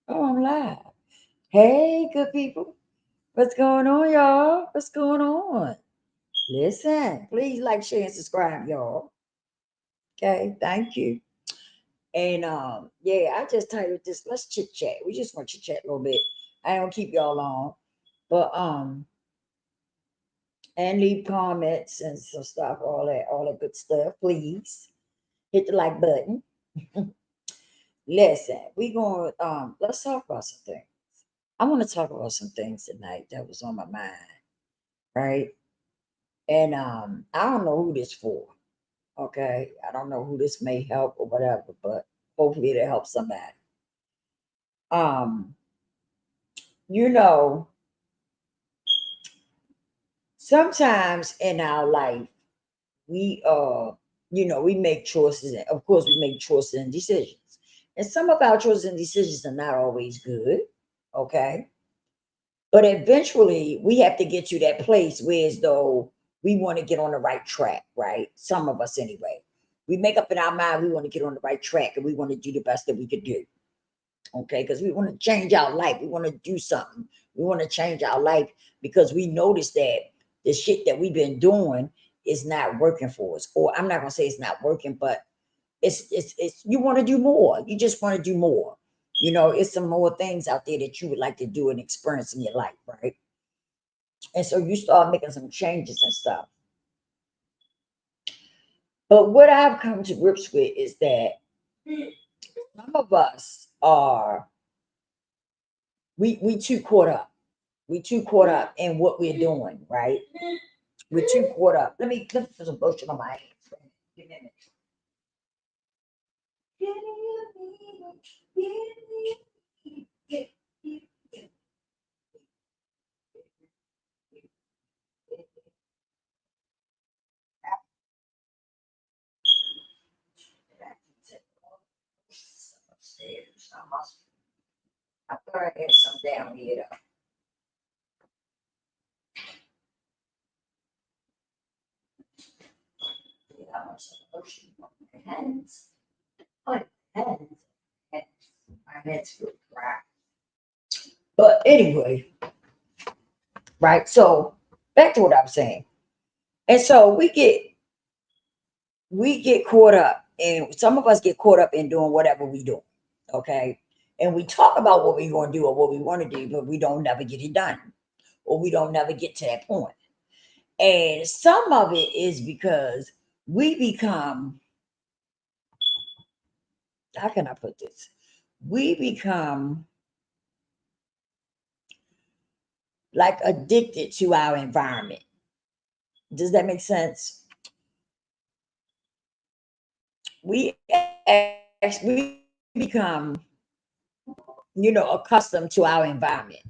Oh, I'm live. Hey, good people. What's going on, y'all? What's going on? Listen, please like, share, and subscribe, y'all. Okay, thank you. And yeah, I just titled this. Let's chit chat. We just want to chit chat a little bit. I don't keep y'all long, but and leave comments and some stuff, all that good stuff. Please hit the like button. Listen, we going. Let's talk about some things. I want to talk about some things tonight that was on my mind, right? And I don't know who this for. Okay, I don't know who this may help or whatever, but hopefully it'll help somebody. Um, you know, sometimes in our life we we make choices, and of course we make choices and decisions. And some of our choices and decisions are not always good, okay? But eventually we have to get to that place where as though we want to get on the right track, right? Some of us anyway. We make up in our mind we want to get on the right track and we want to do the best that we could do. Okay, because we want to change our life. We want to do something. We want to change our life because we notice that the shit that we've been doing is not working for us. Or I'm not gonna say it's not working, but it's you want to do more. You just want to do more. It's some more things out there that you would like to do and experience in your life, right? And so you start making some changes and stuff. But what I've come to grips with is that some of us are we too caught up. We too caught up in what we're doing, right? We're too caught up. Let me put some lotion on my hands. Give me a minute. Upstairs. I thought I had some down here though. See how much lotion on my hands. My hands. hands. My hands feel dry. But anyway, right? So back to what I was saying. And so we get caught up, and some of us get caught up in doing whatever we do. Okay. And we talk about what we're going to do or what we want to do, but we don't never get it done, or we don't never get to that point. And some of it is because we become, how can I put this? We become like addicted to our environment. Does that make sense? We become, accustomed to our environment.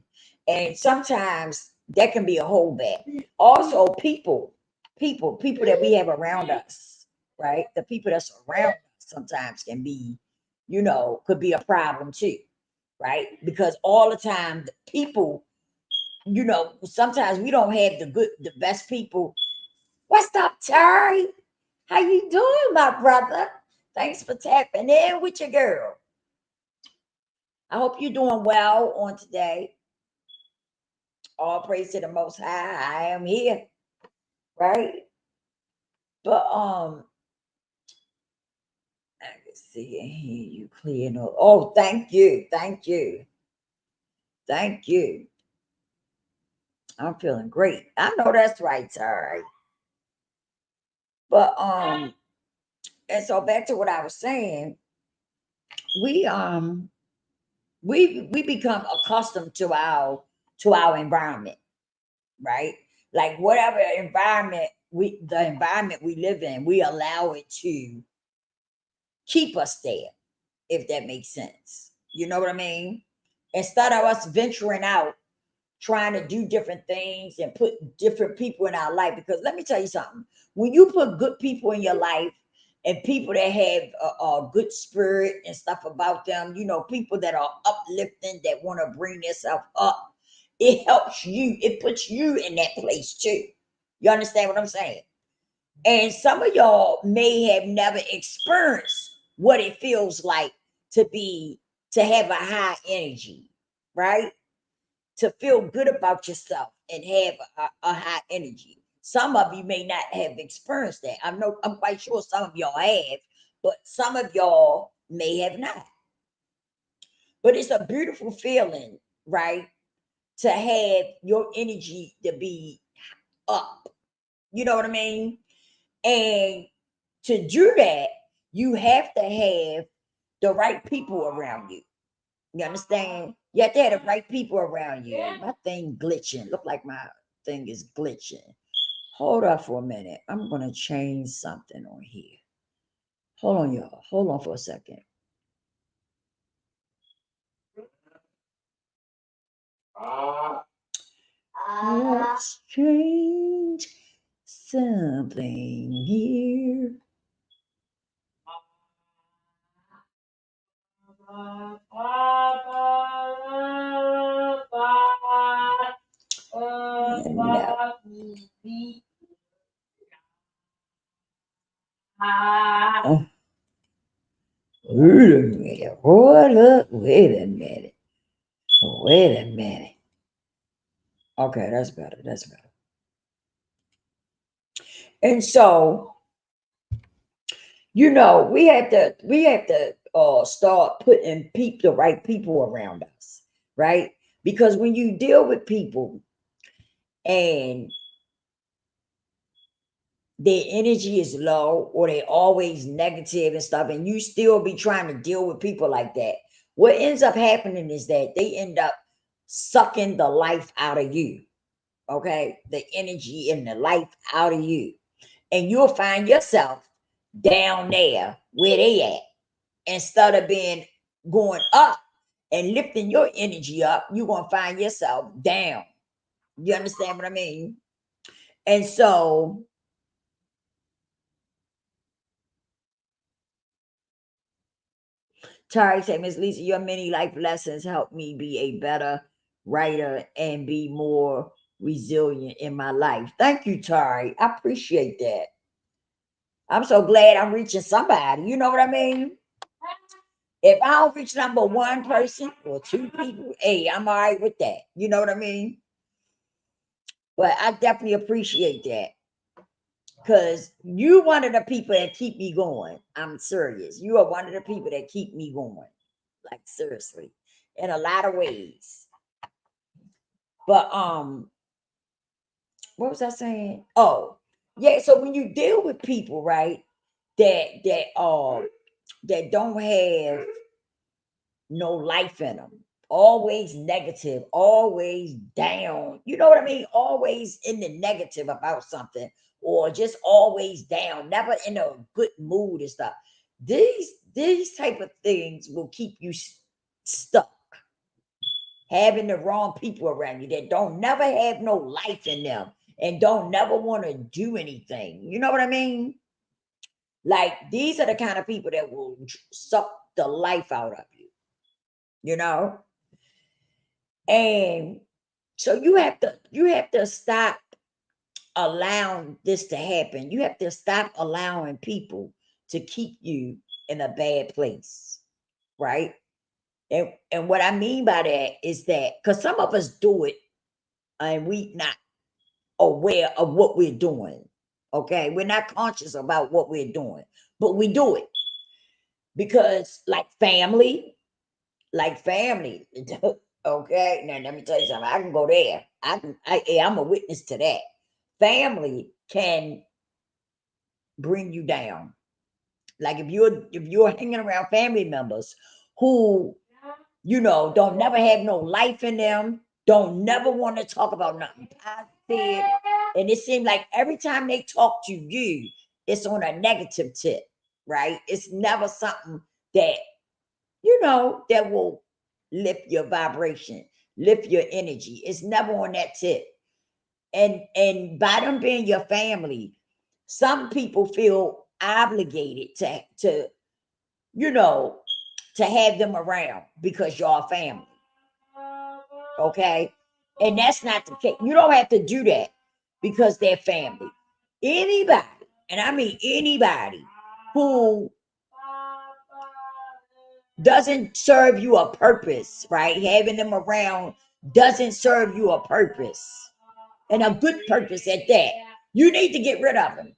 And sometimes that can be a holdback. Also, people that we have around us, right? The people that's around us sometimes can be, could be a problem too, right? Because all the time, the people, sometimes we don't have the best people. What's up, Terry? How you doing, my brother? Thanks for tapping in with your girl. I hope you're doing well on today. All praise to the Most High. I am here, right? But I can see and hear you clear. No, oh, thank you. I'm feeling great. I know that's right, Sorry. But and so back to what I was saying, we we become accustomed to our environment, right? Like whatever environment we live in, we allow it to keep us there, if that makes sense. You know what I mean? Instead of us venturing out, trying to do different things and put different people in our life. Because let me tell you something: when you put good people in your life and people that have a good spirit and stuff about them, people that are uplifting, that want to bring themselves up, it helps you. It puts you in that place too. You understand what I'm saying? And some of y'all may have never experienced what it feels like to be to have a high energy, right? To feel good about yourself and have a high energy. Some of you may not have experienced that. I'm quite sure some of y'all have, but some of y'all may have not. But it's a beautiful feeling, right? To have your energy to be up. You know what I mean? And to do that, you have to have the right people around you. You understand? You have to have the right people around you. My thing glitching. Look like my thing is glitching. Hold up for a minute. I'm gonna change something on here. Hold on, y'all. Hold on for a second. Let's change something here. No. Oh, wait a minute. Hold up. Wait a minute. Wait a minute. Okay, that's better. That's better. And so, we have to start putting the right people around us, right? Because when you deal with people and their energy is low or they always negative and stuff, and you still be trying to deal with people like that, what ends up happening is that they end up sucking the life out of you. Okay, the energy and the life out of you, and you'll find yourself down there where they at. Instead of being going up and lifting your energy up, you're gonna find yourself down. You understand what I mean? And so, Tari said, Miss Lisa, your many life lessons helped me be a better writer and be more resilient in my life. Thank you, Tari. I appreciate that. I'm so glad I'm reaching somebody. You know what I mean? If I don't reach number one person or two people, hey, I'm all right with that. You know what I mean? But I definitely appreciate that because you one of the people that keep me going. I'm serious. You are one of the people that keep me going. Like seriously, in a lot of ways. But what was I saying? Oh, yeah. So when you deal with people, right, that don't have no life in them, always negative, always down. You know what I mean? Always in the negative about something, or just always down, never in a good mood and stuff. These type of things will keep you stuck. Having the wrong people around you that don't never have no life in them and don't never want to do anything. You know what I mean? Like these are the kind of people that will suck the life out of you, you know? And so you have to stop allowing this to happen. You have to stop allowing people to keep you in a bad place, right? And what I mean by that is that because some of us do it and we not aware of what we're doing. Okay, we're not conscious about what we're doing, but we do it because, like family. Okay, now let me tell you something. I can go there. I'm a witness to that. Family can bring you down. Like if you're hanging around family members who don't never have no life in them, don't never want to talk about nothing positive, and it seems like every time they talk to you, it's on a negative tip, right? It's never something that that will lift your vibration, lift your energy. It's never on that tip. And by them being your family, some people feel obligated to you know to have them around because y'all family. Okay. And that's not the case. You don't have to do that because they're family. Anybody, and I mean anybody who doesn't serve you a purpose, right? Having them around doesn't serve you a purpose, and a good purpose at that. You need to get rid of them.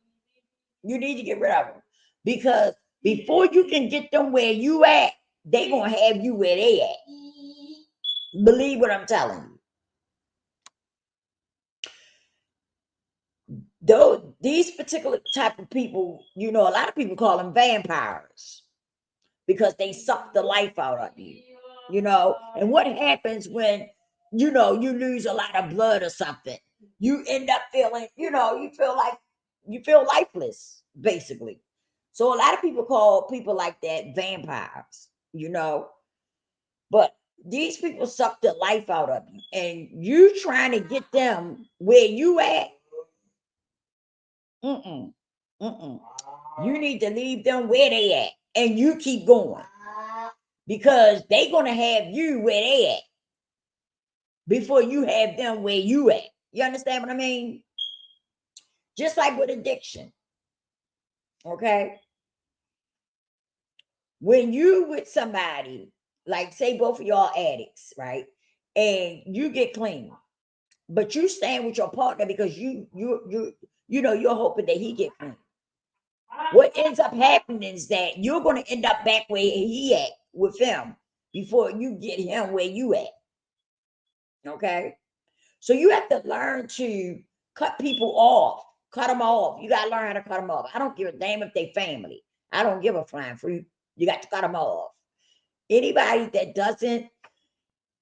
You need to get rid of them, because before you can get them where you at, they gonna have you where they at. Believe what I'm telling you. Though these particular type of people, a lot of people call them vampires, because they suck the life out of you. And what happens when you lose a lot of blood or something? You end up feeling, you feel lifeless, basically. So a lot of people call people like that vampires. But these people suck the life out of you, and you trying to get them where you at. Mm-mm, mm-mm. You need to leave them where they at, and you keep going, because they gonna have you where they at before you have them where you at. You understand what I mean? Just like with addiction. Okay. When you with somebody, like say both of y'all addicts, right? And you get clean, but you stand with your partner because you're hoping that he get clean. What ends up happening is that you're going to end up back where he at with him before you get him where you at. Okay. So you have to learn to cut people off, cut them off. You got to learn how to cut them off. I don't give a damn if they family. I don't give a flying fruit. You got to cut them off. Anybody that doesn't,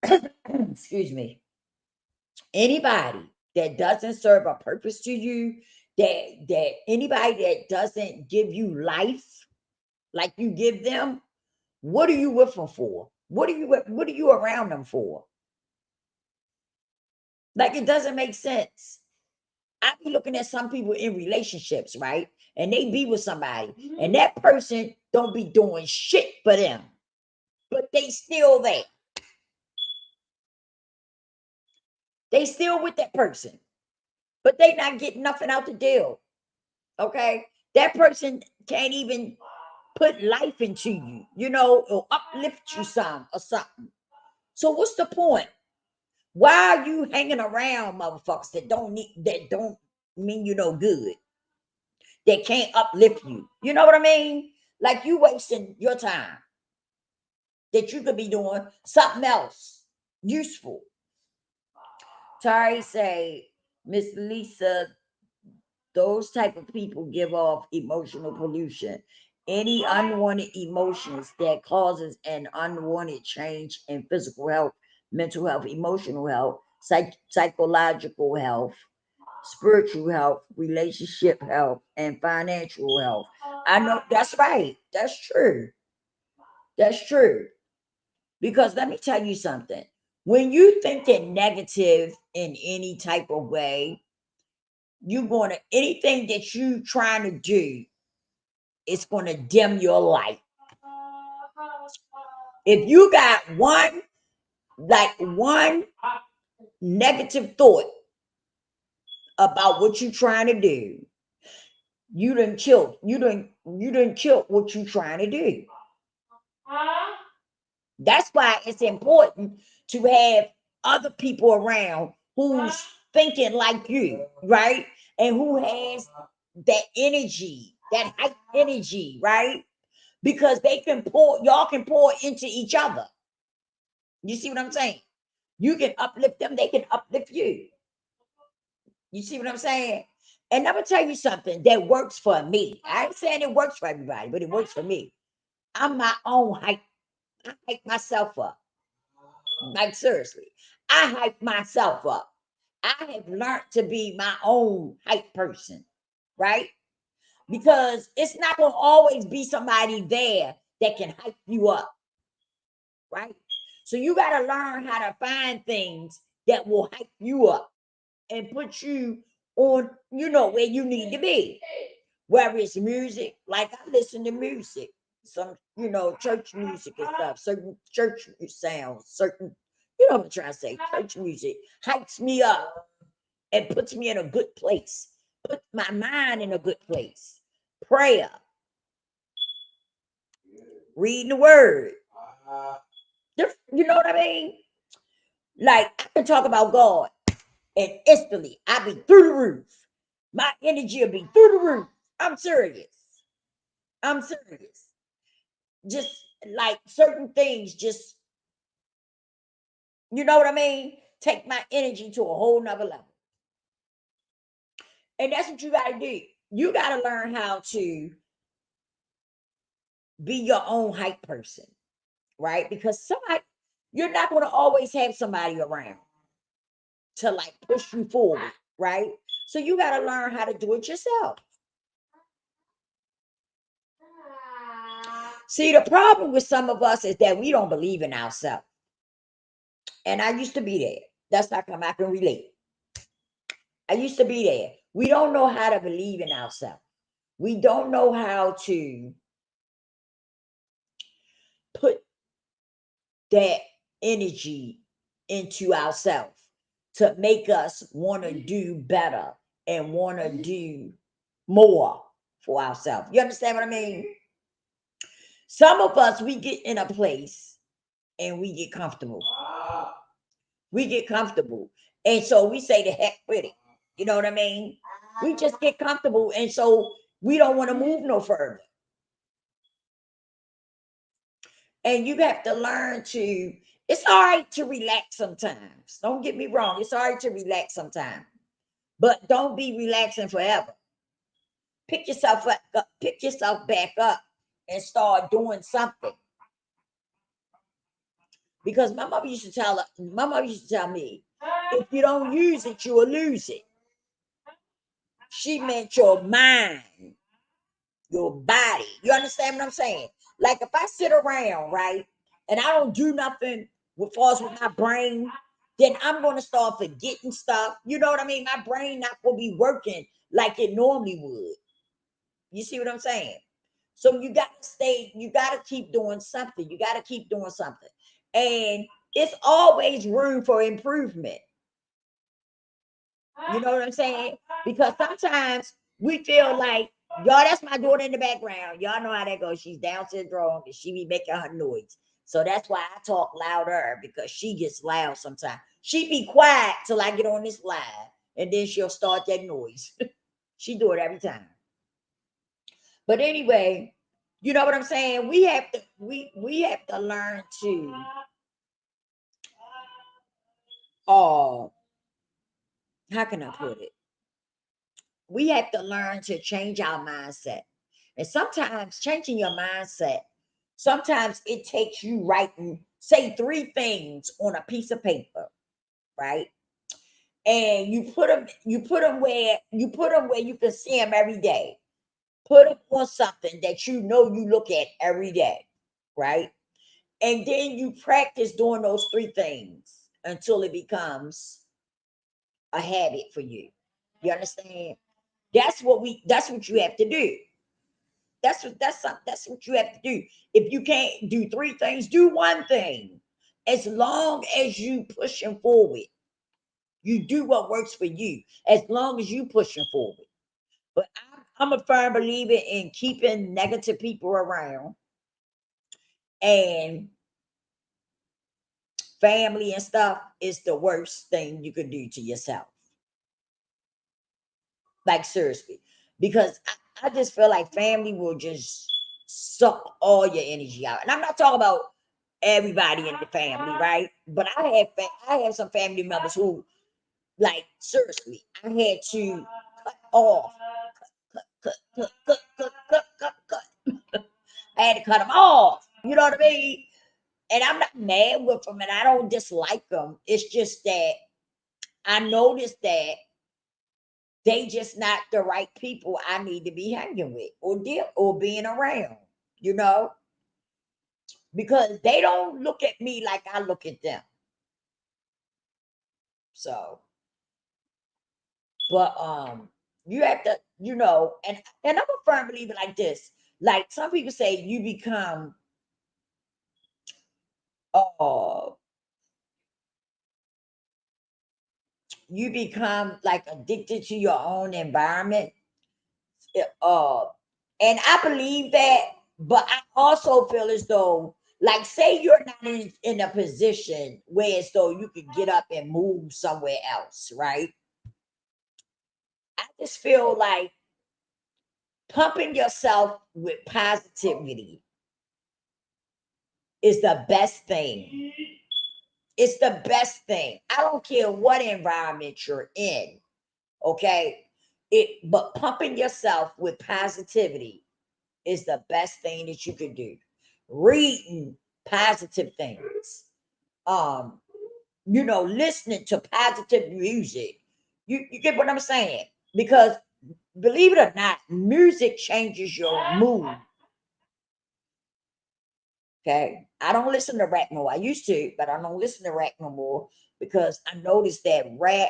excuse me, anybody that doesn't serve a purpose to you, that anybody that doesn't give you life like you give them, what are you with them for? What are you around them for? Like, it doesn't make sense. I be looking at some people in relationships, right? And they be with somebody, and that person don't be doing shit for them, but they still there. They still with that person, but they not getting nothing out the deal. Okay, that person can't even put life into you, or uplift you some or something. So what's the point? Why are you hanging around motherfuckers that don't mean you no good? That can't uplift you. You know what I mean? Like, you wasting your time that you could be doing something else useful. Tari say, Miss Lisa, those type of people give off emotional pollution. Any unwanted emotions that causes an unwanted change in physical health, mental health, emotional health, psychological health, spiritual health, relationship health, and financial health. I know that's right. That's true. That's true. Because let me tell you something. When you thinking negative in any type of way, you're going to, anything that you trying to do, it's going to dim your light. If you got one negative thought about what you're trying to do, you done killed what you're trying to do. That's why it's important to have other people around who's thinking like you, right? And who has that energy, that high energy, right? Because y'all can pour into each other. You see what I'm saying? You can uplift them, they can uplift you. You see what I'm saying? And I'm gonna tell you something that works for me. I ain't saying it works for everybody, but it works for me. I'm my own hype. I hype myself up. Like, seriously, I hype myself up. I have learned to be my own hype person, right? Because it's not going to always be somebody there that can hype you up, right? So you got to learn how to find things that will hype you up and put you on, where you need to be. Whether it's music, like I listen to music, some, church music and stuff, certain church sounds, certain, what I'm trying to say, church music hypes me up and puts me in a good place, puts my mind in a good place. Prayer, reading the word, You know what I mean? Like I can talk about God and instantly I'll be through the roof. My energy will be through the roof. I'm serious. I'm serious. Just like certain things, just you know what I mean? Take my energy to a whole nother level. And that's what you gotta do. You gotta learn how to be your own hype person, right? Because somebody, you're not gonna always have somebody around to like push you forward, right? So you got to learn how to do it yourself. See, the problem with some of us is that we don't believe in ourselves. And I used to be there. That's how come I can relate. I used to be there. We don't know how to believe in ourselves. We don't know how to put that energy into ourselves to make us want to do better and want to do more for ourselves. You understand what I mean? Some of us, we get in a place and we get comfortable. We get comfortable. And so we say the heck with it. You know what I mean? We just get comfortable. And so we don't want to move no further. And you have to learn to, it's all right to relax sometimes. Don't get me wrong. It's all right to relax sometimes. But don't be relaxing forever. Pick yourself back up and start doing something. Because my mother used to tell me, if you don't use it, you will lose it. She meant your mind, your body. You understand what I'm saying? Like if I sit around, right, and I don't do nothing with far as with my brain, then I'm gonna start forgetting stuff. You know what I mean? My brain not gonna be working like it normally would. You see what I'm saying? So you gotta keep doing something. You gotta keep doing something. And it's always room for improvement. You know what I'm saying? Because sometimes we feel like, y'all, that's my daughter in the background. Y'all know how that goes. She's Down syndrome and she be making her noise. So that's why I talk louder because she gets loud sometimes. She be quiet till I get on this live and then she'll start that noise. She do it every time. But anyway, you know what I'm saying? We have to learn to uh how can I put it? We have to learn to change our mindset. And sometimes changing your mindset, sometimes it takes you writing, say, three things on a piece of paper, right? And you put them where you can see them every day. Put them on something that you know you look at every day, right? And then you practice doing those three things until it becomes a habit for you. You understand? That's what you have to do. That's what you have to do. If you can't do three things, do one thing. As long as you pushing forward, you do what works for you. As long as you pushing forward. But I'm a firm believer in keeping negative people around and family and stuff is the worst thing you could do to yourself. Like seriously, because I just feel like family will just suck all your energy out. And I'm not talking about everybody in the family, right? But I have some family members who, like, seriously, I had to cut off, cut. I had to cut them off. You know what I mean? And I'm not mad with them, and I don't dislike them. It's just that I noticed that they just not the right people I need to be hanging with or being around, you know, because they don't look at me like I look at them. So, but you have to, and I'm a firm believer like this. Like some people say, uh, you become like addicted to your own environment. Uh, and I believe that, but I also feel as though Like, say you're not in a position where as though you could get up and move somewhere else, right? I just feel like pumping yourself with positivity is the best thing. It's the best thing. I don't care what environment you're in, okay? But pumping yourself with positivity is the best thing that you can do. Reading positive things. Um, listening to positive music. You get what I'm saying? Because believe it or not, music changes your mood. Okay. I don't listen to rap no more. I used to, but I don't listen to rap no more because I noticed that rap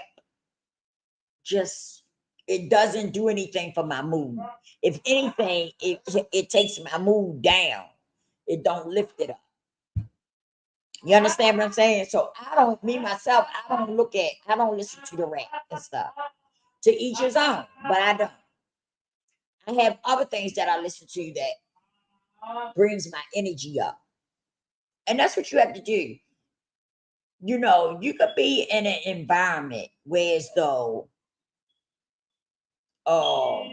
just it doesn't do anything for my mood. If anything, it takes my mood down. It don't lift it up. You understand what I'm saying? So me myself, I don't listen to the rap and stuff. To each his own, but I don't. I have other things that I listen to that brings my energy up. And that's what you have to do. You could be in an environment where as though, oh,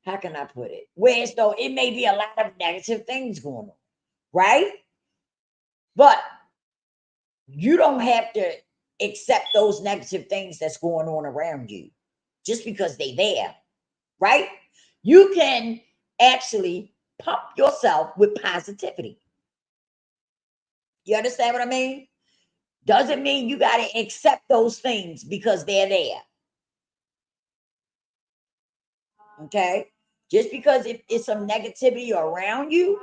how can I put it? Where as though it may be a lot of negative things going on, right? But you don't have to accept those negative things that's going on around you just because they there, right? You can actually pump yourself with positivity. You understand what I mean? Doesn't mean you got to accept those things because they're there. Okay. Just because if it's some negativity around you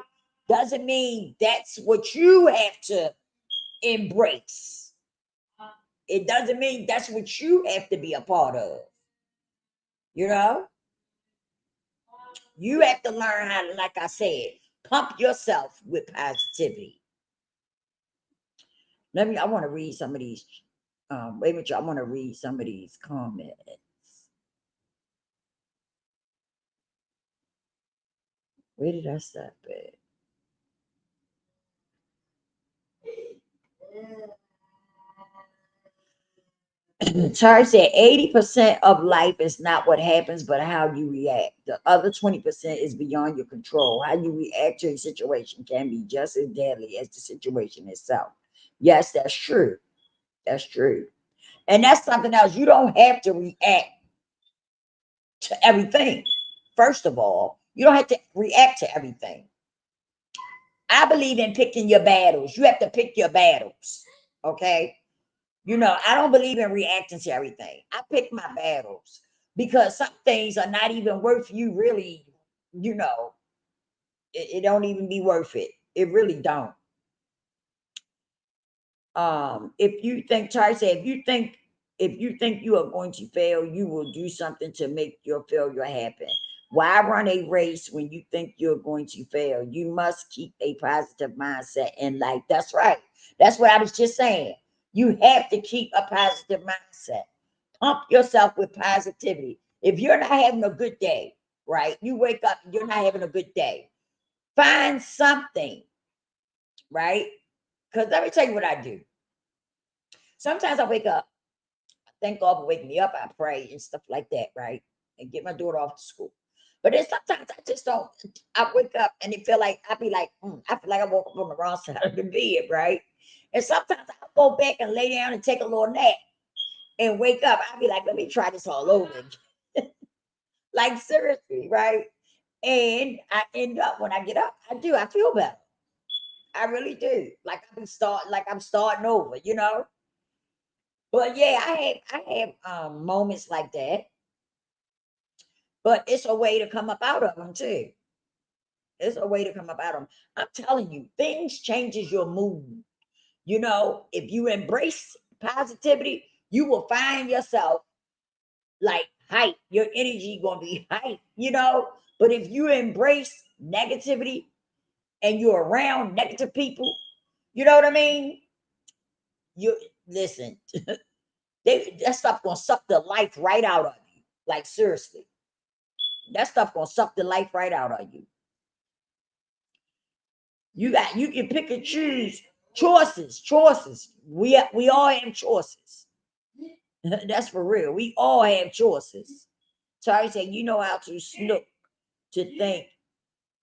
doesn't mean that's what you have to embrace. It doesn't mean that's what you have to be a part of. You know, you have to learn how to, like I said, pump yourself with positivity. I want to read some of these. Wait a minute, I want to read some of these comments. Where did I stop at? Charles said 80% of life is not what happens, but how you react. The other 20% is beyond your control. How you react to a situation can be just as deadly as the situation itself. Yes, that's true. That's true. And that's something else. You don't have to react to everything. First of all, you don't have to react to everything. I believe in picking your battles. You have to pick your battles. Okay. I don't believe in reacting to everything. I pick my battles because some things are not even worth you really, you know, it don't even be worth it. It really don't. If you think, Charlie said, if you think you are going to fail, you will do something to make your failure happen. Why run a race when you think you're going to fail? You must keep a positive mindset in life. That's right. That's what I was just saying. You have to keep a positive mindset. Pump yourself with positivity. If you're not having a good day, right? You wake up and you're not having a good day. Find something, right? Because let me tell you what I do. Sometimes I wake up, thank God for waking me up. I pray and stuff like that, right? And get my daughter off to school. But then sometimes I just don't. I wake up and it feel like I be like, I feel like I woke up on the wrong side of the bed, right? And sometimes I go back and lay down and take a little nap and wake up. I be like, let me try this all over again. Like seriously, right? And I end up when I get up, I feel better. I really do. Like I'm starting over. But yeah, I have moments like that, but it's a way to come up out of them too. It's a way to come up out of them. I'm telling you, things changes your mood. If you embrace positivity, you will find yourself like hype. Your energy gonna be hype. But if you embrace negativity and you're around negative people, you know what I mean? You listen, that stuff gonna suck the life right out of you. Like seriously. That stuff gonna suck the life right out of you. You can pick and choose choices. We all have choices. That's for real. We all have choices. So I say, you know how to snook to think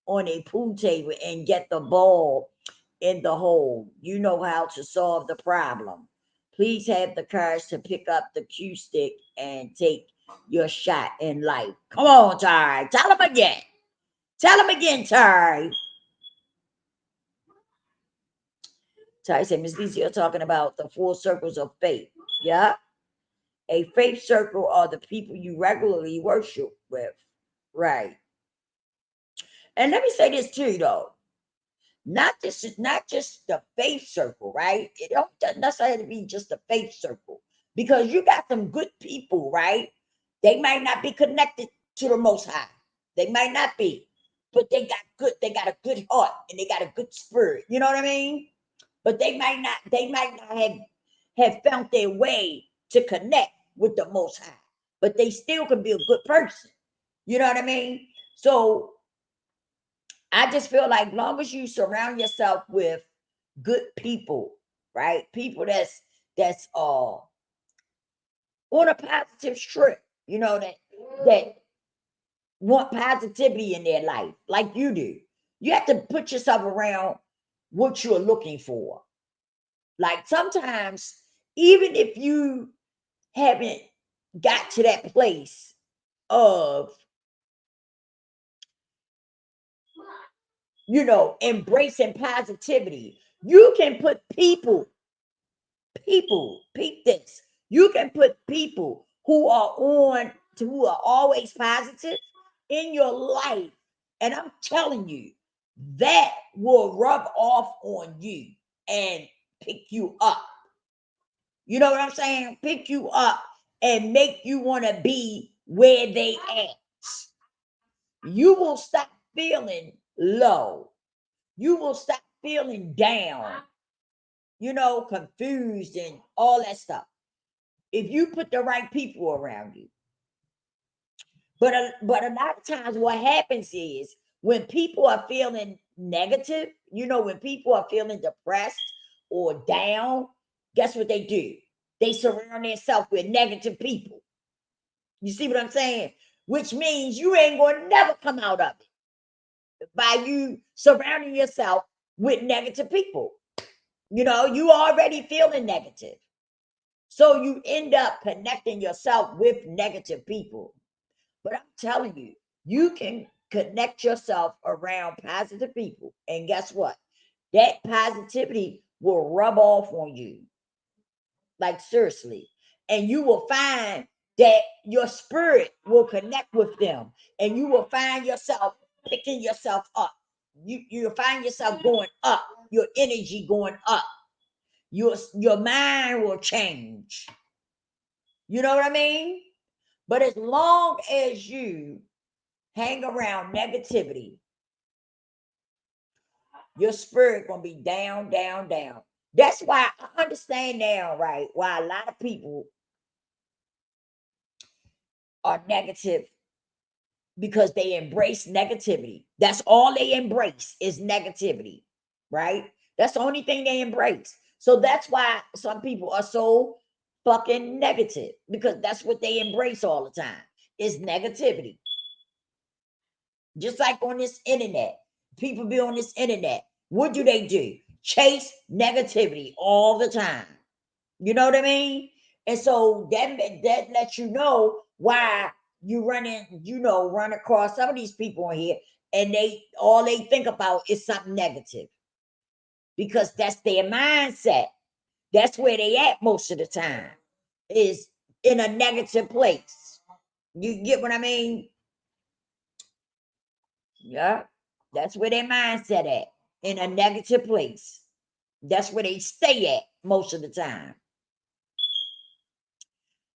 on a pool table and get the ball in the hole. You know how to solve the problem. Please have the courage to pick up the cue stick and take your shot in life. Come on, Ty. Tell him again. Tell him again, Ty. Ty said, Miss Lisa, you're talking about the four circles of faith. Yeah. A faith circle are the people you regularly worship with. Right. And let me say this too, though. Not just the faith circle, right? It don't necessarily have to be just the faith circle. Because you got some good people, right? They might not be connected to the most high. They might not be, but they got a good heart and they got a good spirit. You know what I mean? But they might not have found their way to connect with the most high. But they still can be a good person. You know what I mean? So I just feel like long as you surround yourself with good people, right? People that's on a positive trip, that want positivity in their life, like you do. You have to put yourself around what you're looking for. Like sometimes, even if you haven't got to that place of, embracing positivity, you can put people, peep this. You can put people who are always positive in your life. And I'm telling you, that will rub off on you and pick you up. You know what I'm saying? Pick you up and make you want to be where they at. You will stop feeling low. You will stop feeling down, confused and all that stuff. If you put the right people around you. But a lot of times what happens is when people are feeling negative, when people are feeling depressed or down, guess what they do? They surround themselves with negative people. You see what I'm saying? Which means you ain't going to never come out of it by you surrounding yourself with negative people. You already feeling negative. So you end up connecting yourself with negative people. But I'm telling you, you can connect yourself around positive people. And guess what? That positivity will rub off on you. Like, seriously. And you will find that your spirit will connect with them. And you will find yourself picking yourself up. You'll find yourself going up, your energy going up. Your mind will change. You know what I mean? But as long as you hang around negativity, your spirit gonna be down, down, down. That's why I understand now, right? Why a lot of people are negative because they embrace negativity. That's all they embrace is negativity, right? That's the only thing they embrace. So that's why some people are so fucking negative because that's what they embrace all the time is negativity. Just like on this internet, people be on this internet. What do? Chase negativity all the time. You know what I mean? And so that lets you know why you run across some of these people on here, and they think about is something negative because that's their mindset. That's where they at most of the time is in a negative place. You get what I mean? Yeah, that's where their mindset at in a negative place. That's where they stay at most of the time.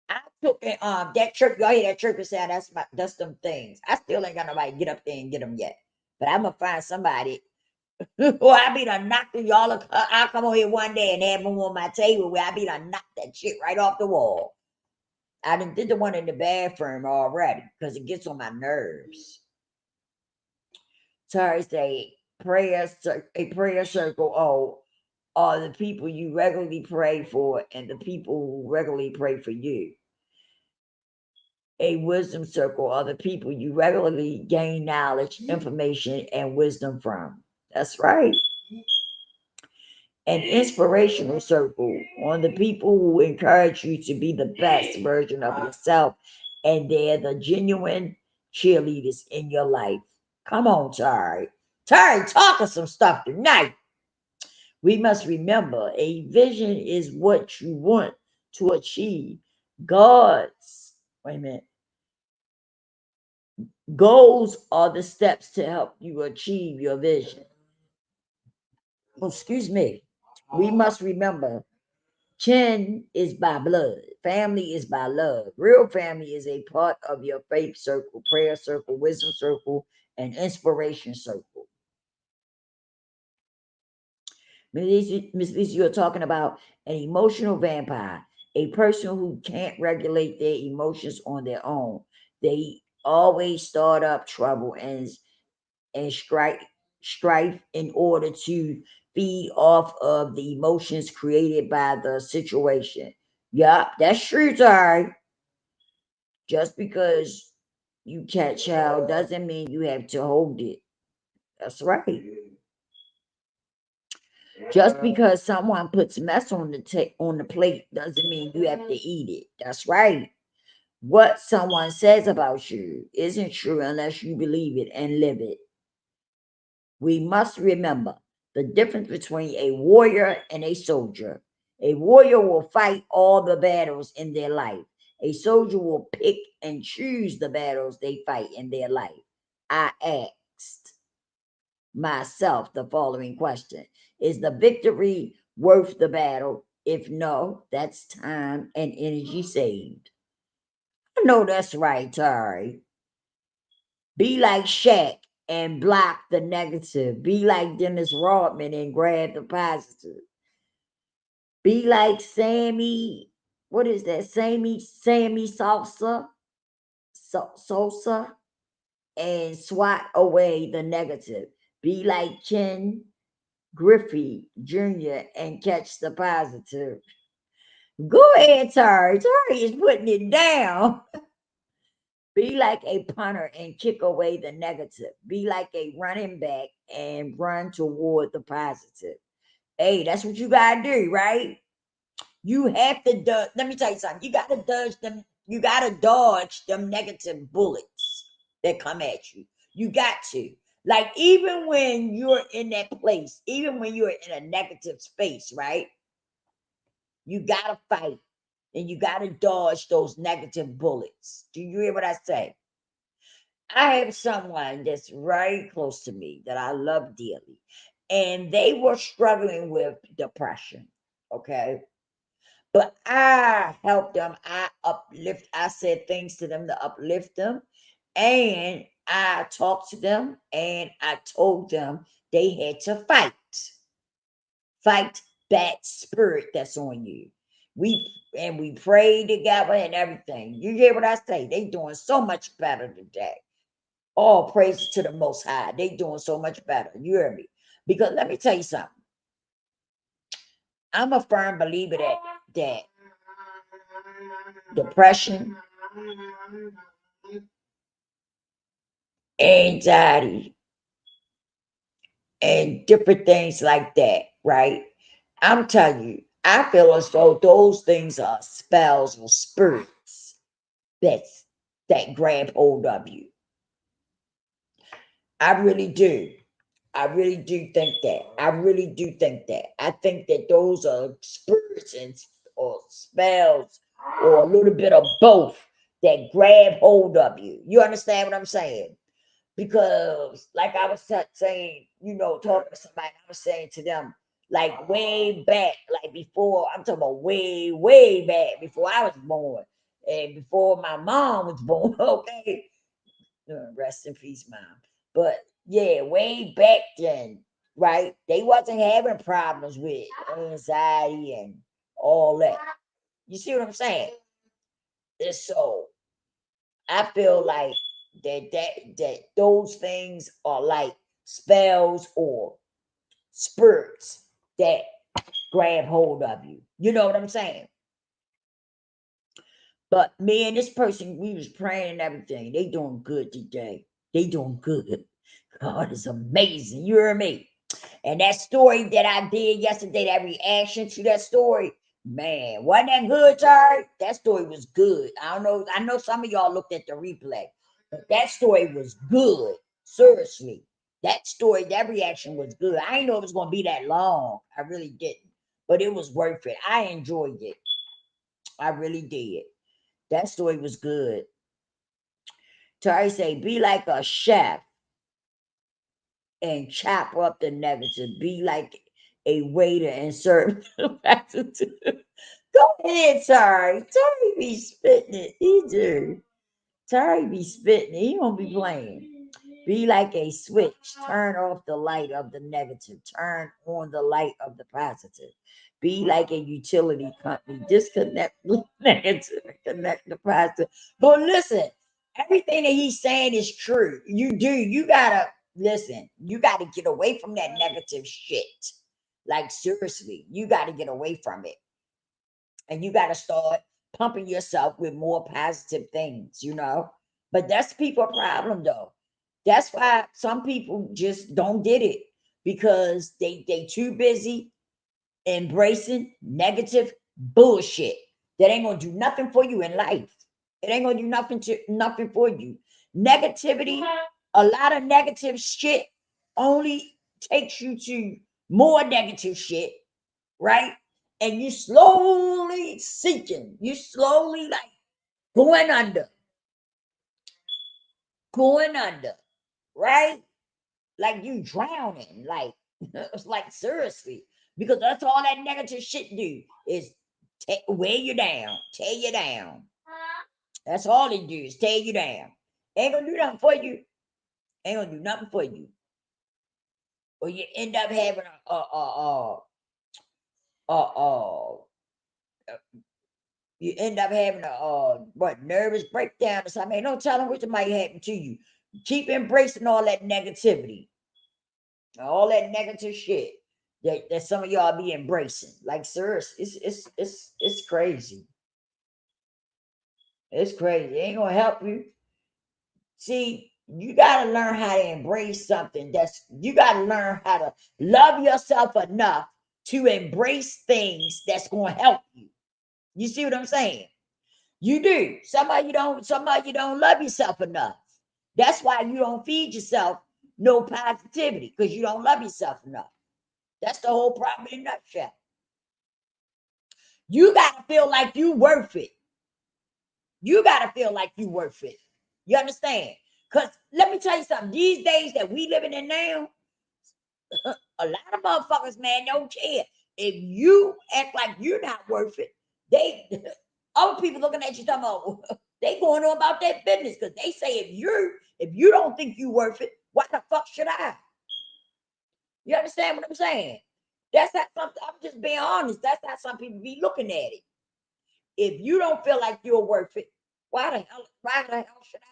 I took that church. Y'all hear that church sound? That's them things. I still ain't got nobody get up there and get them yet. But I'm gonna find somebody. Or I be done knocked y'all. I'll come over here one day and have them on my table where I be done knocked that shit right off the wall. I done did the one in the bathroom already because it gets on my nerves. Sorry, say a prayer circle are the people you regularly pray for and the people who regularly pray for you. A wisdom circle are the people you regularly gain knowledge, information, and wisdom from. That's right. An inspirational circle on the people who encourage you to be the best version of yourself, and they're the genuine cheerleaders in your life. Come on, Tari. Tari, talking some stuff tonight. We must remember a vision is what you want to achieve. God's, wait a minute, goals are the steps to help you achieve your vision. Oh, excuse me. We must remember kin is by blood, family is by love. Real family is a part of your faith circle, prayer circle, wisdom circle, and inspiration circle. Miss Lisa, you're talking about an emotional vampire, a person who can't regulate their emotions on their own. They always start up trouble and strife in order to feed off of the emotions created by the situation. Yeah, that's true, Tari. Just because you catch hell doesn't mean you have to hold it. That's right. Just because someone puts mess on on the plate doesn't mean you have to eat it. That's right. What someone says about you isn't true unless you believe it and live it. We must remember the difference between a warrior and a soldier. A warrior will fight all the battles in their life. A soldier will pick and choose the battles they fight in their life. I asked myself the following question: is the victory worth the battle? If no, that's time and energy saved. I know that's right, Tari. Be like Shaq and block the negative. Be like Dennis Rodman and grab the positive. Be like Sammy. What is that? Sammy Sosa, and swat away the negative. Be like Ken Griffey Jr. and catch the positive. Go ahead, Tari. Tari is putting it down. Be like a punter and kick away the negative. Be like a running back and run toward the positive. Hey, that's what you gotta do, right? You have to let me tell you something. You gotta dodge them, you gotta dodge them negative bullets that come at you. You got to. Like, even when you're in that place, even when you're in a negative space, right? You gotta fight and you gotta dodge those negative bullets. Do you hear what I say? I have someone that's very close to me that I love dearly, and they were struggling with depression. Okay. But I helped them. I said things to them to uplift them. And I talked to them and I told them they had to fight that spirit that's on you. We prayed together and everything. You hear what I say? They doing so much better today. All praise to the Most High. They doing so much better. You hear me? Because let me tell you something. I'm a firm believer that depression, anxiety, and different things like that, right? I'm telling you, I feel as though those things are spells or spirits that's that grab hold of you. I really do. I really do think that. I really do think that. I think that those are spirits or spells or a little bit of both that grab hold of you. You understand what I'm saying? Because, like I was saying, talking to somebody, I was saying to them, like way back, like before, I'm talking about way, way back before I was born and before my mom was born, okay? Rest in peace, mom. But yeah, way back then, right? They wasn't having problems with anxiety and all that. You see what I'm saying? And so I feel like that those things are like spells or spirits that grab hold of you. You know what I'm saying? But me and this person, we was praying and everything. They doing good today. They doing good. God is amazing. You hear me? And that story that I did yesterday, that reaction to that story, man, wasn't that good, Terry? That story was good. I don't know. I know some of y'all looked at the replay, but that story was good. Seriously. That story, that reaction was good. I didn't know it was going to be that long. I really didn't. But it was worth it. I enjoyed it. I really did. That story was good. Terry say, be like a chef and chop up the negative. Be like a waiter and serve the positive. Go ahead, Terry. Terry be spitting it. He do. Terry be spitting it. He don't be playing. Be like a switch. Turn off the light of the negative. Turn on the light of the positive. Be like a utility company. Disconnect the negative. Connect the positive. But listen, everything that he's saying is true. You do. You gotta listen. You gotta get away from that negative shit. Like seriously, you gotta get away from it. And you gotta start pumping yourself with more positive things, you know. But that's people problem though. That's why some people just don't get it because they too busy embracing negative bullshit that ain't gonna do nothing for you in life. It ain't gonna do nothing for you. Negativity, a lot of negative shit only takes you to more negative shit, right? And you slowly sinking, you slowly like going under, right? Like you drowning, like it's like seriously, because that's all that negative shit do is weigh you down, tear you down. That's all it do is tear you down. Ain't gonna do nothing for you. Ain't gonna do nothing for you. Or you end up having a you end up having a what nervous breakdown or something. Ain't no telling what might happen to you. Keep embracing all that negativity, all that negative shit that some of y'all be embracing. Like, serious, it's crazy. It's crazy. It ain't gonna help you. See, you gotta learn how to embrace something. You gotta learn how to love yourself enough to embrace things that's gonna help you. You see what I'm saying? You do. Somebody you don't love yourself enough. That's why you don't feed yourself no positivity, because you don't love yourself enough. That's the whole problem in a nutshell. You gotta feel like you worth it. You gotta feel like you worth it. You understand? Because let me tell you something. These days that we living in now, a lot of motherfuckers, man, don't care. If you act like you're not worth it, they other people looking at you talking about they going on about their business because they say if you don't think you worth it, why the fuck should I? You understand what I'm saying? That's how I'm just being honest. That's how some people be looking at it. If you don't feel like you're worth it, why the hell should I?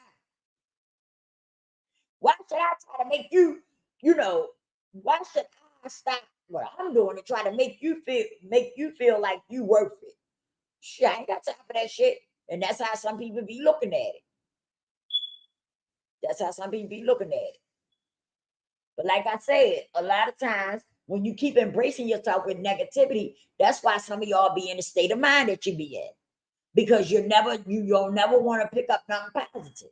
Why should I try to make you, you know, why should I stop what I'm doing to try to make you feel like you worth it? Shit, I ain't got time for that shit. And that's how some people be looking at it. That's how some people be looking at it. But like I said, a lot of times when you keep embracing yourself with negativity, that's why some of y'all be in the state of mind that you be in. Because you'll never want to pick up nothing positive.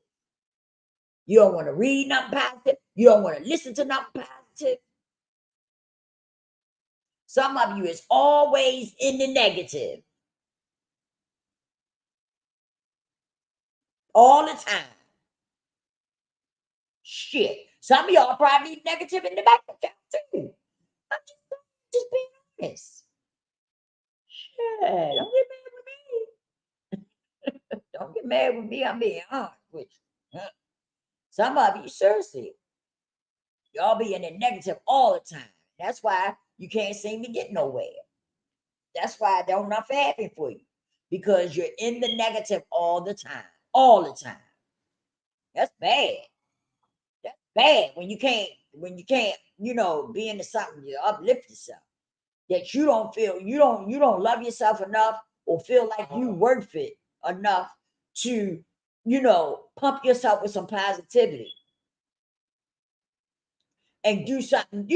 You don't want to read nothing positive. You don't want to listen to nothing positive. Some of you is always in the negative all the time. Shit. Some of y'all probably negative in the back account too. I'm just being honest. Shit. Don't get mad with me. Don't get mad with me. I'm being honest with you. Some of you, seriously, y'all be in the negative all the time. That's why you can't seem to get nowhere. That's why don't nothing happen for you. Because you're in the negative all the time. All the time. That's bad. That's bad when you can't when you can't, be into something to uplift yourself, that you don't love yourself enough or feel like you worth it enough to, pump yourself with some positivity and do something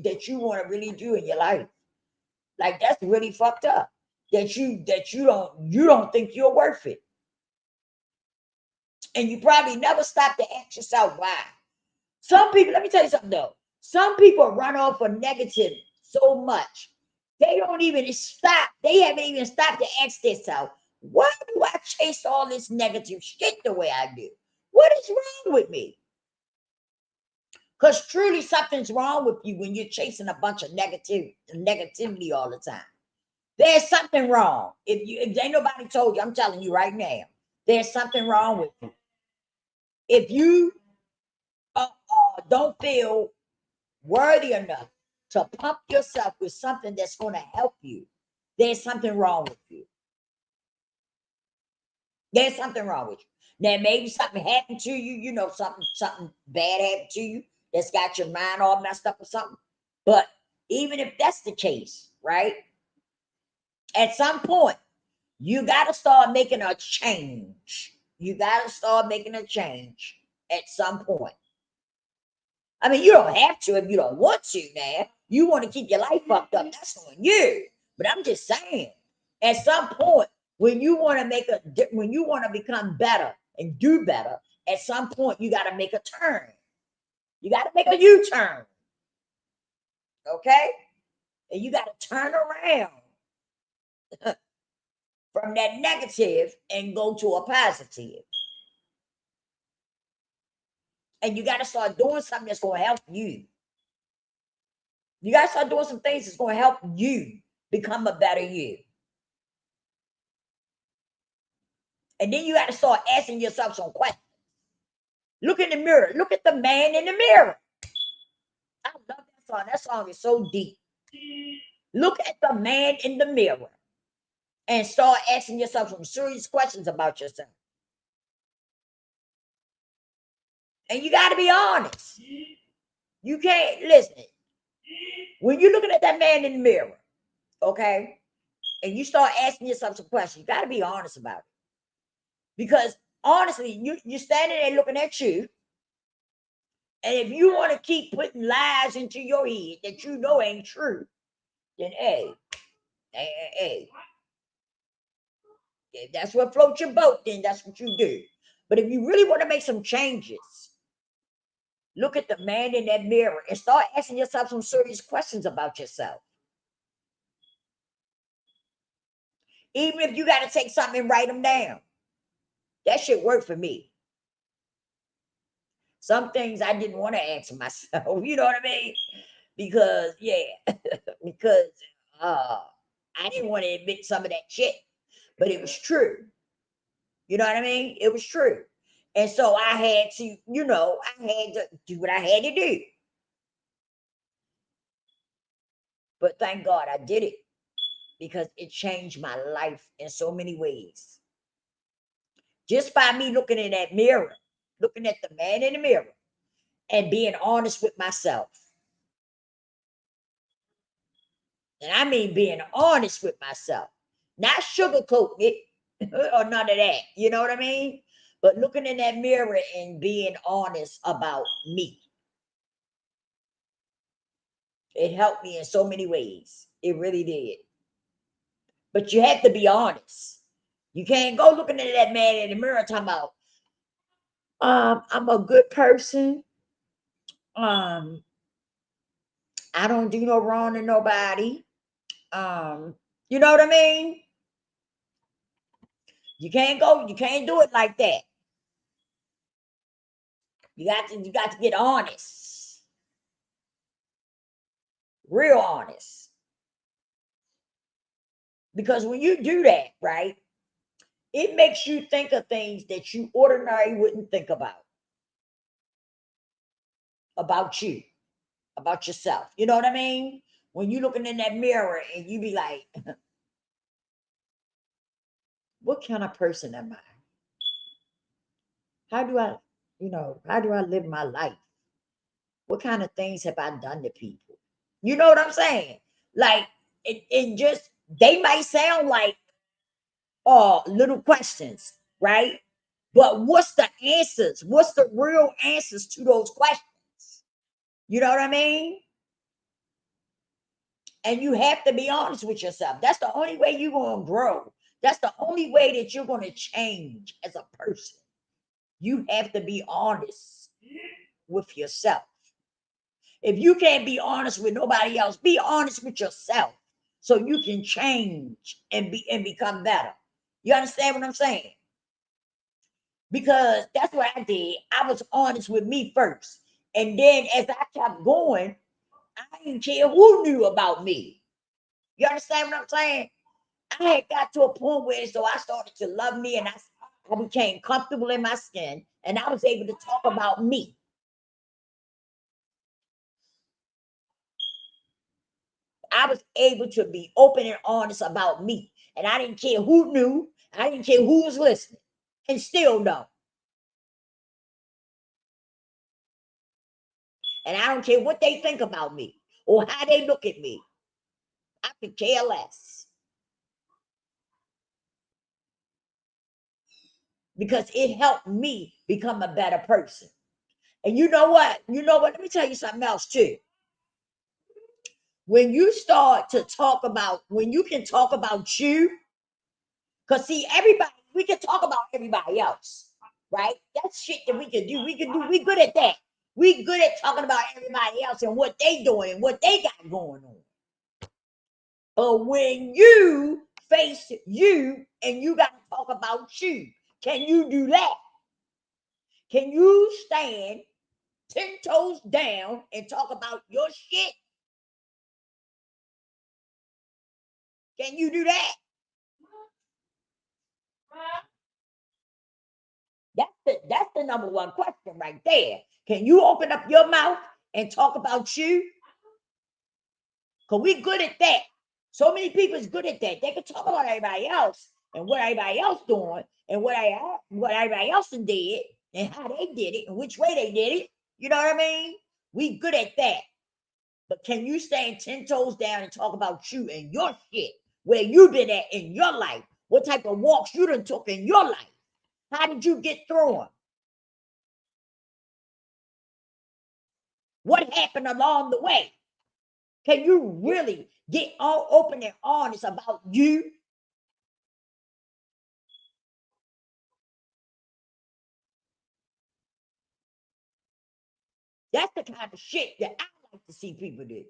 that you want to really do in your life. Like that's really fucked up. That you don't think you're worth it. And you probably never stop to ask yourself why. Some people, let me tell you something though. Some people run off of negative so much. They don't even stop. They haven't even stopped to ask themselves, why do I chase all this negative shit the way I do? What is wrong with me? Because truly something's wrong with you when you're chasing a bunch of negativity all the time. There's something wrong. If ain't nobody told you, I'm telling you right now, there's something wrong with you. If you don't feel worthy enough to pump yourself with something that's going to help you, there's something wrong with you. There's something wrong with you. Now, maybe something happened to you, something bad happened to you that's got your mind all messed up or something. But even if that's the case, right? At some point, you got to start making a change. You got to start making a change at some point. I mean, you don't have to if you don't want to now. You want to keep your life fucked up. That's on you. But I'm just saying, at some point, when you want to become better and do better, at some point you got to make a turn. You got to make a U-turn. Okay? And you got to turn around from that negative and go to a positive. And you got to start doing something that's going to help you. You got to start doing some things that's going to help you become a better you. And then you got to start asking yourself some questions. Look in the mirror. Look at the man in the mirror. I love that song. That song is so deep. Look at the man in the mirror and start asking yourself some serious questions about yourself. And you got to be honest. You can't listen. When you're looking at that man in the mirror, okay, and you start asking yourself some questions, you got to be honest about it. Because honestly, you're standing there looking at you. And if you want to keep putting lies into your head that you know ain't true, then hey, if that's what floats your boat, then that's what you do. But if you really want to make some changes, look at the man in that mirror and start asking yourself some serious questions about yourself. Even if you got to take something and write them down. That shit worked for me. Some things I didn't want to ask myself, you know what I mean? Because, because I didn't want to admit some of that shit, but it was true. You know what I mean? It was true. And so I had to, I had to do what I had to do. But thank God I did it because it changed my life in so many ways. Just by me looking in that mirror, looking at the man in the mirror and being honest with myself. And I mean being honest with myself, not sugarcoating it or none of that. You know what I mean? But looking in that mirror and being honest about me. It helped me in so many ways. It really did. But you have to be honest. You can't go looking at that man in the mirror talking about, I'm a good person. Um, I don't do no wrong to nobody. You know what I mean? You can't do it like that. You got to get honest. Real honest. Because when you do that, right, it makes you think of things that you ordinarily wouldn't think about you, about yourself. You know what I mean? When you looking in that mirror and you be like, what kind of person am I? How do I live my life? What kind of things have I done to people? You know what I'm saying? Like it just they might sound like little questions, right? But what's the answers? What's the real answers to those questions? You know what I mean? And you have to be honest with yourself. That's the only way you're going to grow. That's the only way that you're going to change as a person. You have to be honest with yourself. If you can't be honest with nobody else, be honest with yourself so you can change and become better. You understand what I'm saying? Because that's what I did. I was honest with me first. And then as I kept going, I didn't care who knew about me. You understand what I'm saying? I had got to a point where so I started to love me and I became comfortable in my skin and I was able to talk about me. I was able to be open and honest about me. And I didn't care who knew, I didn't care who was listening, and still don't. And I don't care what they think about me or how they look at me. I could care less. Because it helped me become a better person. And you know what? You know what? Let me tell you something else too. When you start to talk about, when you can talk about you, because see, everybody, we can talk about everybody else, right? That's shit that we can do. We good at that. We good at talking about everybody else and what they doing and what they got going on. But when you face you and you got to talk about you, can you do that? Can you stand 10 toes down and talk about your shit? Can you do that? That's the number one question right there. Can you open up your mouth and talk about you? Because we good at that. So many people is good at that. They can talk about everybody else and what everybody else doing and what everybody else did and how they did it and which way they did it. You know what I mean? We good at that. But can you stand 10 toes down and talk about you and your shit, where you been at in your life? What type of walks you done took in your life? How did you get through them? What happened along the way? Can you really get all open and honest about you? That's the kind of shit that I like to see people do.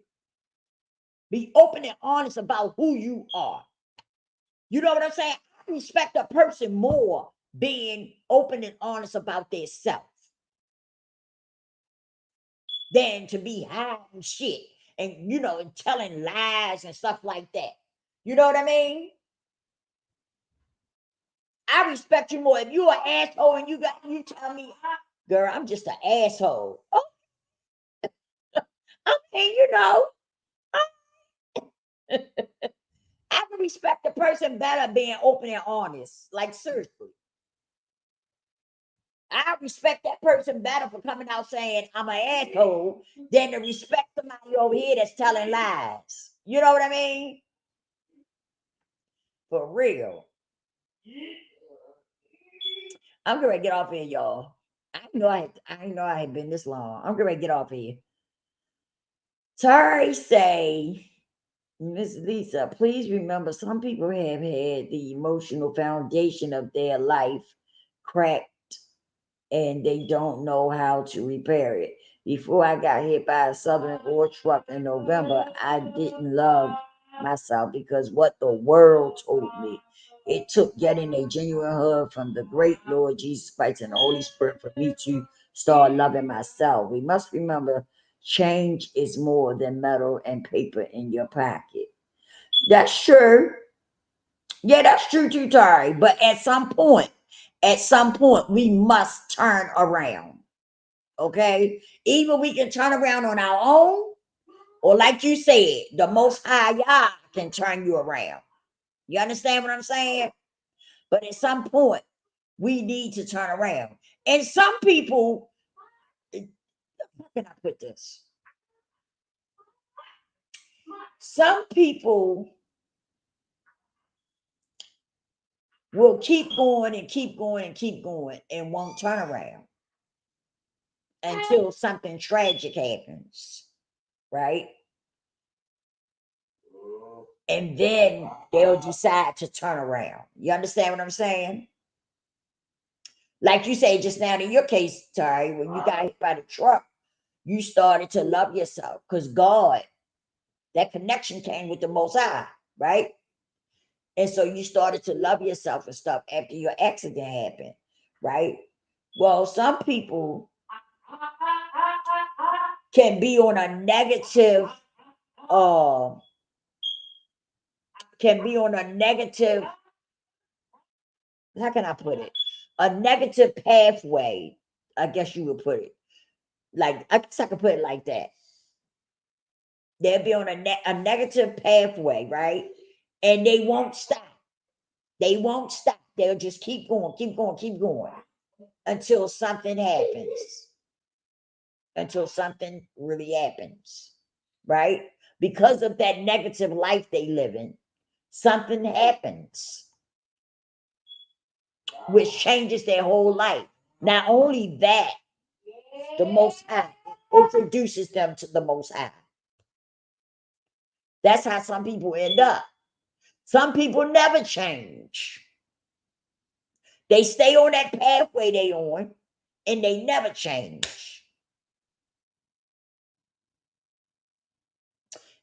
Be open and honest about who you are. You know what I'm saying? I respect a person more being open and honest about their self than to be hiding shit and and telling lies and stuff like that. You know what I mean? I respect you more. If you an asshole and you tell me, girl, I'm just an asshole. Oh, I mean, I can respect the person better being open and honest. Like seriously. I respect that person better for coming out saying I'm an asshole than to respect somebody over here that's telling lies. You know what I mean? For real. I'm gonna get off here, y'all. I know I ain't been this long. I'm gonna get off here. Sorry, say Miss Lisa, please remember some people have had the emotional foundation of their life cracked and they don't know how to repair it. Before I got hit by a Southern ore truck in November, I didn't love myself because what the world told me. It took getting a genuine hug from the great Lord Jesus Christ and the Holy Spirit for me to start loving myself. We must remember change is more than metal and paper in your pocket. That's true. Yeah, that's true too, Tari. But at some point, we must turn around. Okay? Either we can turn around on our own, or like you said, the most high Yah can turn you around. You understand what I'm saying? But at some point, we need to turn around. And some people, can I put this? Some people will keep going and keep going and keep going and won't turn around until something tragic happens, right? And then they'll decide to turn around. You understand what I'm saying? Like you say just now in your case, Tari, when you got hit by the truck, you started to love yourself because God, that connection came with the Most High, right? And so you started to love yourself and stuff after your accident happened, right? Well, some people can be on a negative, uh, how can I put it? A negative pathway, I guess you would put it. Like, I guess I could put it like that. They'll be on a negative pathway, right? And they won't stop. They won't stop. They'll just keep going, keep going, keep going until something happens. Until something really happens, right? Because of that negative life they live in, something happens which changes their whole life. Not only that, the Most High introduces them to the Most High. That's how some people end up. Some people never change. They stay on that pathway they on, and they never change.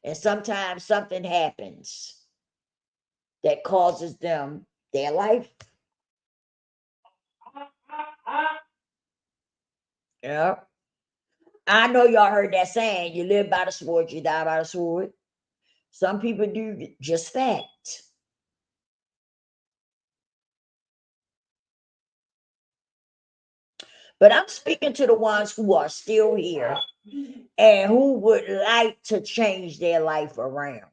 And sometimes something happens that causes them their life. Yeah. I know y'all heard that saying, you live by the sword, you die by the sword. Some people do just that. But I'm speaking to the ones who are still here and who would like to change their life around.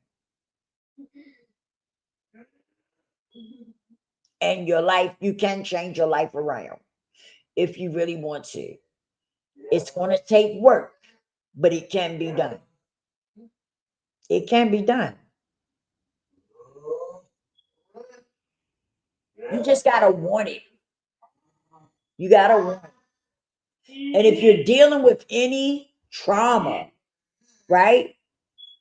And your life, you can change your life around if you really want to. It's going to take work, but it can be done. It can be done. You just got to want it. You got to want it. And if you're dealing with any trauma, right?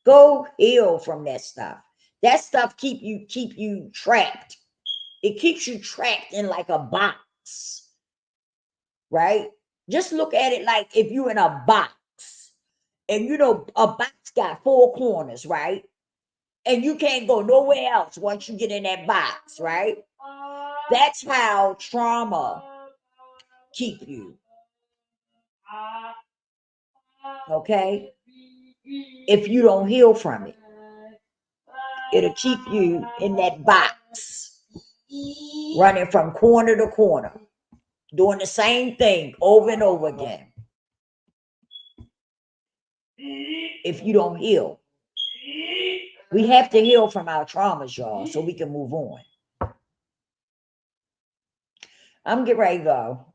Go heal from that stuff. That stuff keep you trapped. It keeps you trapped in like a box, right? Just look at it like if you're in a box, and you know a box got four corners, right? And you can't go nowhere else once you get in that box, right? That's how trauma keep you. Okay? If you don't heal from it, it'll keep you in that box, running from corner to corner, doing the same thing over and over again. If you don't heal, we have to heal from our traumas, y'all, so we can move on. I'm getting ready to go.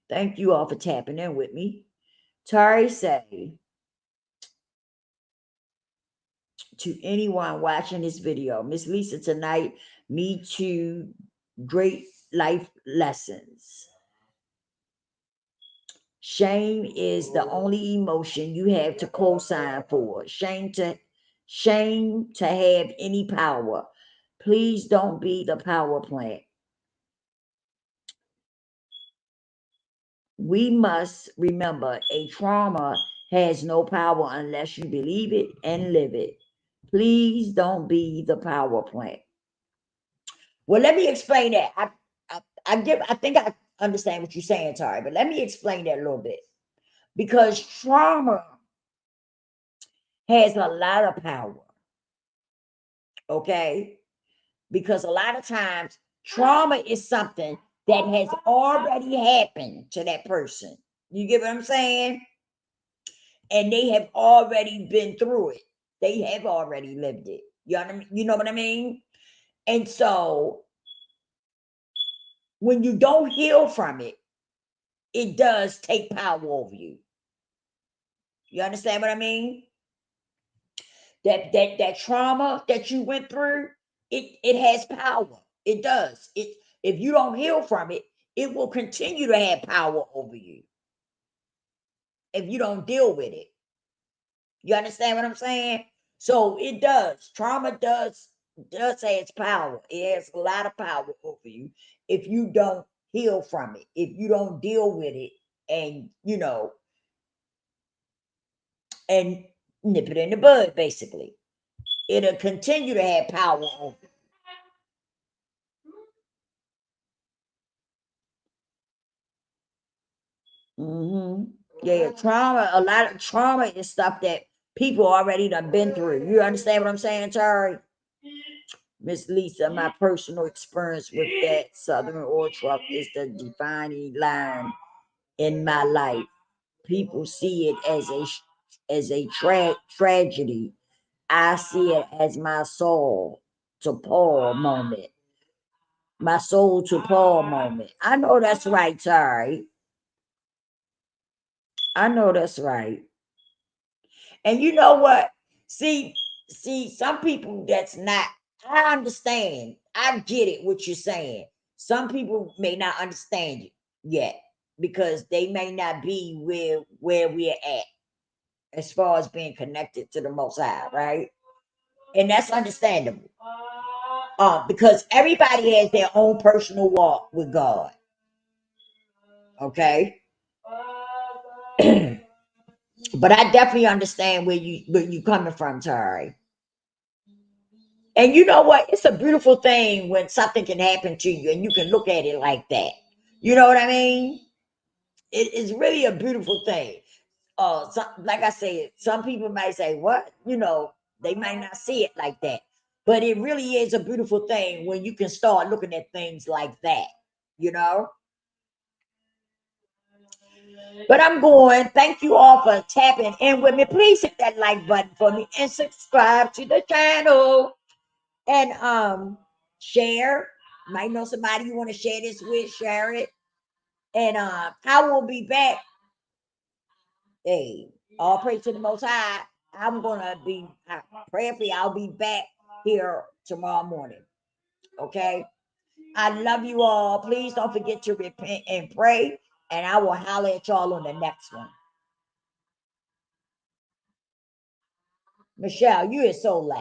Thank you all for tapping in with me. Tari say to anyone watching this video, Miss Lisa, tonight, me too, great life lessons. Shame is the only emotion you have to co-sign for. Shame to have any power. Please don't be the power plant. We must remember a trauma has no power unless you believe it and live it. Please don't be the power plant. Well, let me explain that. I think I understand what you're saying, Tari, but let me explain that a little bit. Because trauma has a lot of power. Okay? Because a lot of times trauma is something that has already happened to that person. You get what I'm saying? And they have already been through it. They have already lived it. You know what I mean? And so when you don't heal from it, it does take power over you. You understand what I mean? That trauma that you went through, it has power. It does. It if you don't heal from it, it will continue to have power over you if you don't deal with it. You understand what I'm saying? So it does. Trauma does have its power. It has a lot of power over you if you don't heal from it, if you don't deal with it, and and nip it in the bud, basically. It'll continue to have power over you. Yeah, trauma, a lot of trauma is stuff that people already done been through. You understand what I'm saying, Terry? Miss Lisa, my personal experience with that Southern oil truck is the defining line in my life. People see it as a tragedy. I see it as my soul to Paul moment. My soul to Paul moment. I know that's right, Terry. I know that's right. And you know what? See, some people that's not, I understand. I get it what you're saying. Some people may not understand it yet because they may not be where we're at as far as being connected to the most high, right? And that's understandable. Because everybody has their own personal walk with God. Okay. But I definitely understand where you coming from, Tari. And you know what? It's a beautiful thing when something can happen to you and you can look at it like that. You know what I mean? It is really a beautiful thing. Like I said, some people might say, "What?" They might not see it like that, but it really is a beautiful thing when you can start looking at things like that. You know. But I'm going. Thank you all for tapping in with me. Please hit that like button for me and subscribe to the channel. And share. Might know somebody you want to share this with, share it. And I will be back. Hey, all praise to the most high. I'm gonna be prayerfully, I'll be back here tomorrow morning. Okay. I love you all. Please don't forget to repent and pray. And I will holler at y'all on the next one. Michelle, you are so loud.